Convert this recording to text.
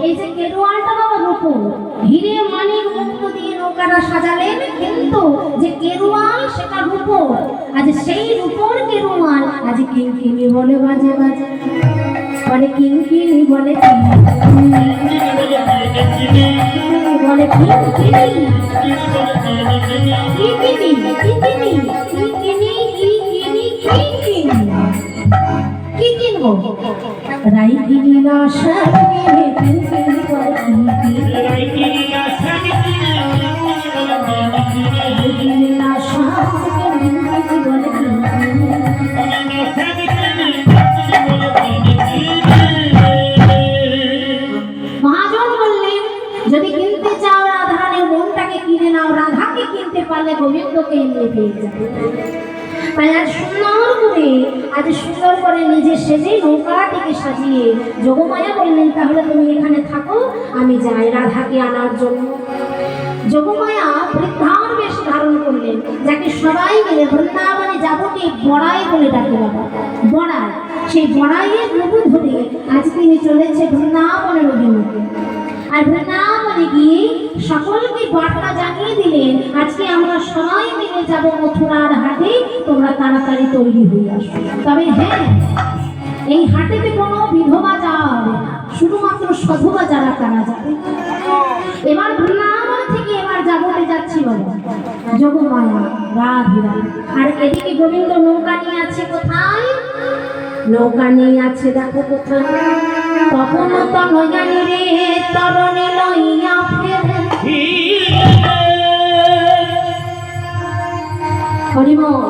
এই যে কেরুয়ালটা বাবা রূপো হিরে মানিক মুক্ত দিয়ে নৌকাটা সাজালেন, কিন্তু যে কেরুয়াল সেটা রূপো। আজ সেই রূপোর কেরুয়াল আজ কিঙ্কিনি বলে বাজে বাজে, বলে কিঙ্কিনি বলে বলে কিঙ্কিনি কি কিনবো রাই কিনি না সামনে কিঙ্কিনি বলে কিঙ্কিনি না সামনে কিঙ্কিনি বলে মহাজন বললেন, যদি কিনতে চাও রাধারানীর মনটাকে কিনে নাও, রাধাকে কিনতে পারলে গোবিন্দকে এমনি পেয়ে যাবে। তাই আজ সুন্দর করে নিজে সেজে নৌকাটিকে সাজিয়ে যোগমায়া বললেন, তাহলে তুমি এখানে থাকো, আমি যাই রাধাকে আনার জন্য। যোগমায়া বৃদ্ধার বেশ ধারণ করলেন, যাকে সবাই মিলে বৃন্দাবনে যাবকে বড়াই বলে ডাকে বাবা, বড়াই। সেই বড়াইয়ের রূপ ধরে আজ তিনি চলেছে বৃন্দাবনের অভিমুখে। আর বৃন্দাবনে গিয়ে সকলকে বার্তা জানিয়ে দিলেন, আজকে আমরা সবাই মিলে যাব মথুরার হাটে, তোমরা তাড়াতাড়ি তৈরি হয়ে আসো। তবে হ্যাঁ, এই হাটেতে কোনো বিধবা যাওয়া হবে না, শুধুমাত্র সাধুবা যারা তারা যাবে। এবার বৃন্দাবন থেকে এবার যাবতে যাচ্ছি বাবা যোগমায়া রাধিরা। আর এদিকে গোবিন্দ নৌকা নিয়ে আছে কোথায়? নৌকা নিয়ে আছে দেখো কোথায়, তখন তনয়ানি রে তরণী লইয়া ফেরে। হরিবল।